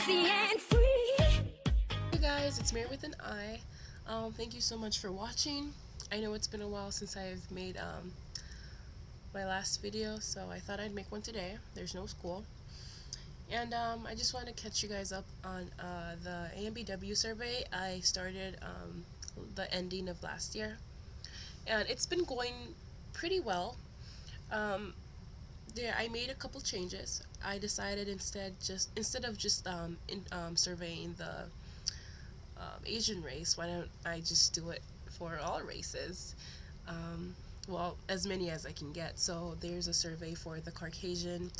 sexy and free. Hey guys, it's Mary with an I. Thank you so much for watching. I know it's been a while since I've made my last video, so I thought I'd make one today. There's no school. And I just want to catch you guys up on the AmBw survey. I started the ending of last year, and it's been going pretty well. I made a couple changes. I decided instead of just surveying the Asian race, why don't I just do it for all races? Well, as many as I can get. So there's a survey for the Caucasian,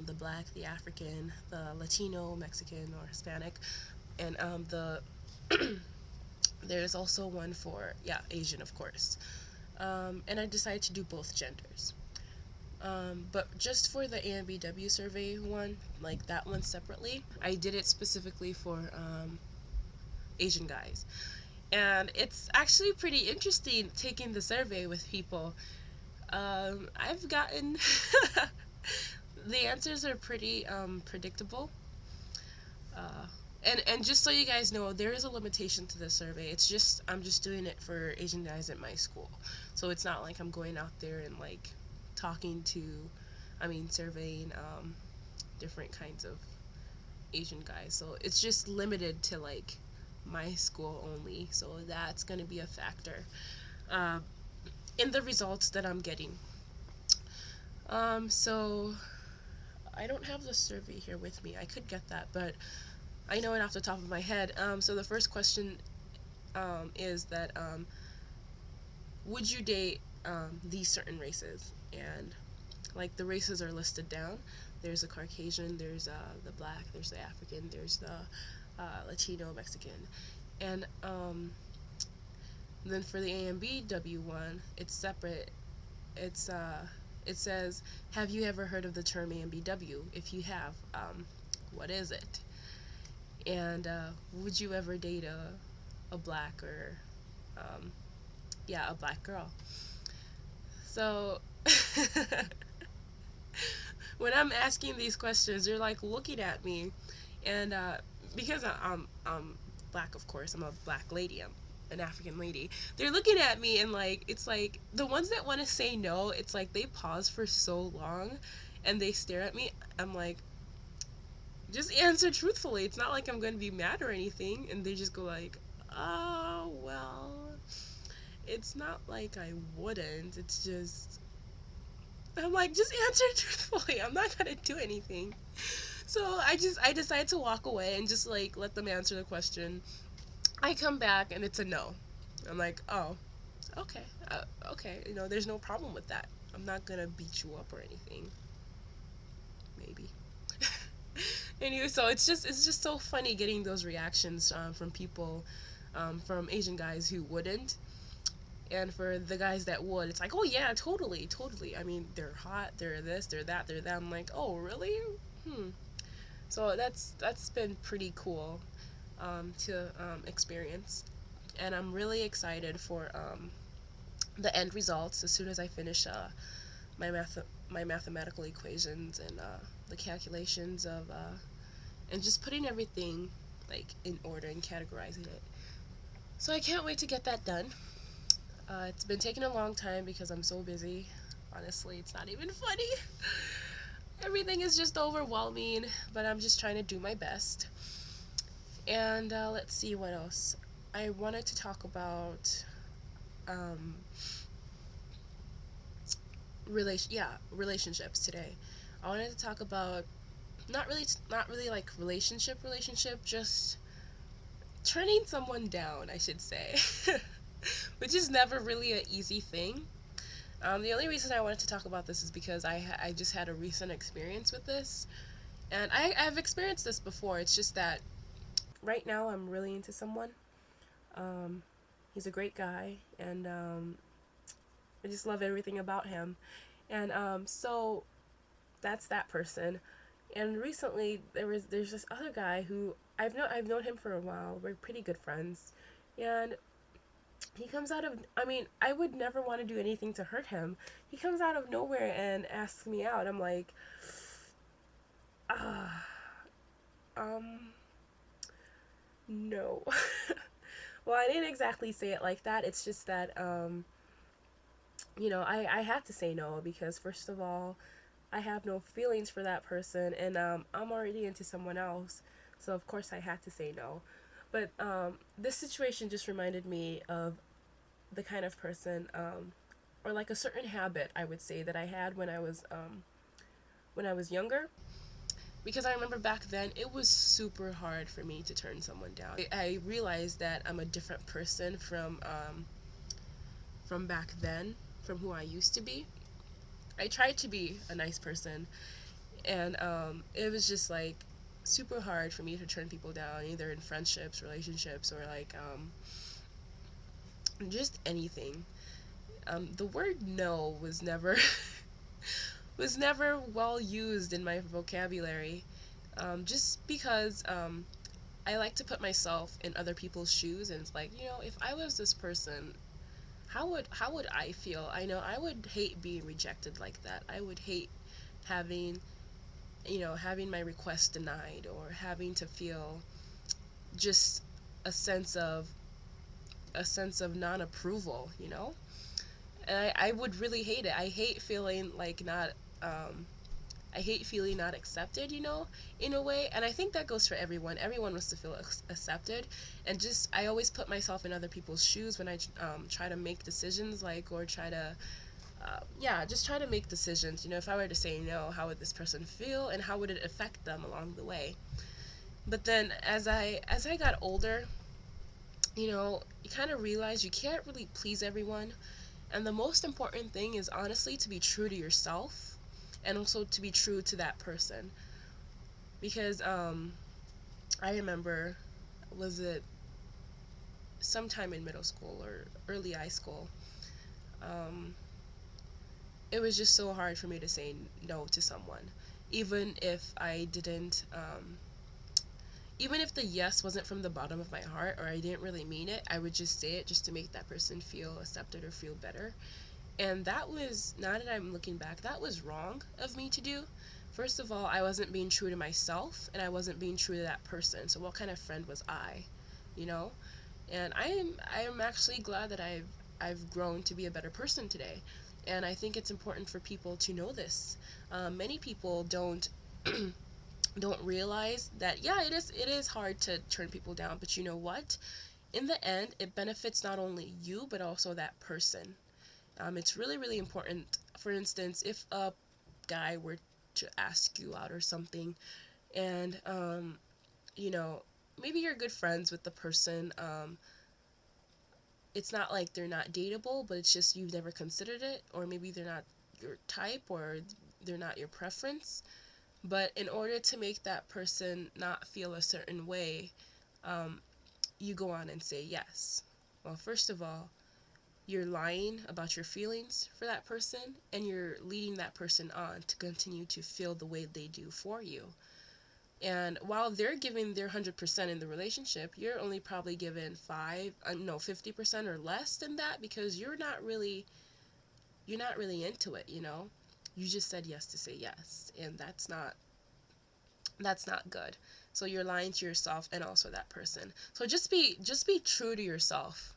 the Black, the African, the Latino, Mexican, or Hispanic, and there's also one for, Asian, of course. And I decided to do both genders. But just for the AmBw survey one, like that one separately, I did it specifically for Asian guys. And it's actually pretty interesting taking the survey with people. I've gotten the answers are pretty predictable. And just so you guys know, there is a limitation to the survey. I'm just doing it for Asian guys at my school. So it's not like I'm going out there and like surveying different kinds of Asian guys. So it's just limited to like my school only, so that's going to be a factor in the results that I'm getting. So I don't have the survey here with me. I could get that, but I know it off the top of my head. So the first question is that would you date these certain races? And like the races are listed down. There's a Caucasian, there's the Black, there's the African, there's the Latino, Mexican, and then for the AmBw one, it's separate. It says, have you ever heard of the term AmBw? If you have, what is it? And would you ever date a black or a black girl? So when I'm asking these questions, they're like looking at me, and because I'm black, of course, I'm a black lady, I'm an African lady, they're looking at me, and like it's like the ones that want to say no, it's like they pause for so long and they stare at me. I'm like, just answer truthfully, it's not like I'm going to be mad or anything. And they just go like, oh well, it's not like I wouldn't, it's just, I'm like, just answer truthfully, I'm not gonna do anything. So I decided to walk away and just like let them answer the question. I come back and it's a no. I'm like, oh, okay, okay, there's no problem with that. I'm not gonna beat you up or anything. Maybe. Anyway, so it's just so funny getting those reactions from people, from Asian guys who wouldn't. And for the guys that would, it's like, oh yeah, totally. I mean, they're hot, they're this, they're that, they're that. I'm like, oh really? So that's been pretty cool to experience, and I'm really excited for the end results as soon as I finish my mathematical equations and the calculations of and just putting everything like in order and categorizing it. So I can't wait to get that done. It's been taking a long time because I'm so busy. Honestly, it's not even funny. Everything is just overwhelming, but I'm just trying to do my best. And let's see what else. I wanted to talk about relationships today. I wanted to talk about not really like relationship, just turning someone down, I should say. Which is never really an easy thing. The only reason I wanted to talk about this is because I just had a recent experience with this, and I've experienced this before. It's just that right now I'm really into someone. He's a great guy, and I just love everything about him. And so that's that person. And recently there's this other guy who I've known him for a while. We're pretty good friends, and he comes out of, I would never want to do anything to hurt him. He comes out of nowhere and asks me out. I'm like, No. Well, I didn't exactly say it like that. It's just that, I had to say no because, first of all, I have no feelings for that person, and I'm already into someone else. So, of course, I had to say no. But this situation just reminded me of the kind of person, or like a certain habit, I would say, that I had when I was younger. Because I remember back then it was super hard for me to turn someone down. I realized that I'm a different person from back then, from who I used to be. I tried to be a nice person, and it was just like super hard for me to turn people down, either in friendships, relationships, or like just anything. The word no was never was never well used in my vocabulary, just because I like to put myself in other people's shoes, and it's like, if I was this person, how would I feel? I know I would hate being rejected like that. I would hate having having my request denied, or having to feel just a sense of non-approval, and I would really hate it. I hate feeling like not I hate feeling not accepted, in a way. And I think that goes for everyone. Everyone wants to feel accepted. And just, I always put myself in other people's shoes when I try to make decisions, like, or try to, yeah, just try to make decisions. If I were to say no, how would this person feel, and how would it affect them along the way? But then as I got older, you kind of realize you can't really please everyone. And the most important thing is honestly to be true to yourself, and also to be true to that person. Because I remember, was it sometime in middle school or early high school, um, it was just so hard for me to say no to someone, even if I didn't, even if the yes wasn't from the bottom of my heart, or I didn't really mean it. I would just say it just to make that person feel accepted or feel better. And that was, now that I'm looking back, that was wrong of me to do. First of all, I wasn't being true to myself, and I wasn't being true to that person. So what kind of friend was I? You know? And I am actually glad that I've grown to be a better person today. And I think it's important for people to know this. Many people don't realize that, yeah, it is hard to turn people down, but you know what? In the end, it benefits not only you but also that person. It's really, really important. For instance, if a guy were to ask you out or something, and you know, maybe you're good friends with the person. It's not like they're not dateable, but it's just you've never considered it, or maybe they're not your type, or they're not your preference. But in order to make that person not feel a certain way, um, you go on and say yes. Well, first of all, you're lying about your feelings for that person, and you're leading that person on to continue to feel the way they do for you. And while they're giving their 100% in the relationship, you're only probably giving 50% or less than that, because you're not really into it, You just said yes to say yes, and that's not good. So you're lying to yourself and also that person. So just be true to yourself.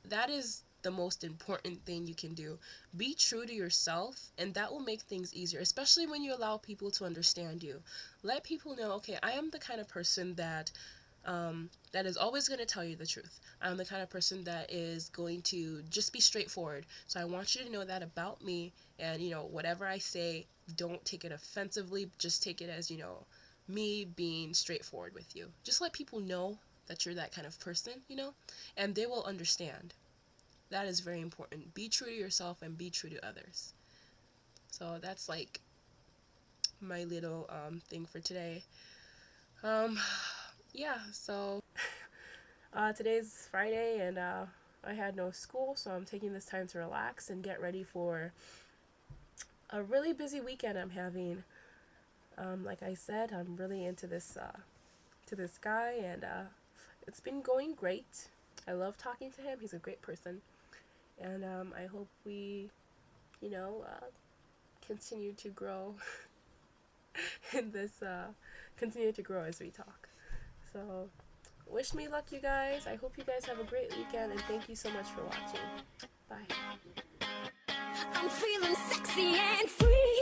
That is the most important thing you can do. Be true to yourself, and that will make things easier, especially when you allow people to understand you. Let people know, okay, I am the kind of person that is always going to tell you the truth. I'm the kind of person that is going to just be straightforward. So I want you to know that about me, and whatever I say, don't take it offensively. Just take it as, me being straightforward with you. Just let people know that you're that kind of person, and they will understand. That is very important. Be true to yourself and be true to others. So that's like my little thing for today. Um, yeah, so today's Friday, and I had no school, so I'm taking this time to relax and get ready for a really busy weekend I'm having. Like I said, I'm really into this guy, and it's been going great. I love talking to him. He's a great person, and I hope we, you know, uh, continue to grow in this, continue to grow as we talk. So Wish me luck, you guys. I hope you guys have a great weekend, and thank you so much for watching. Bye. I'm feeling sexy and free.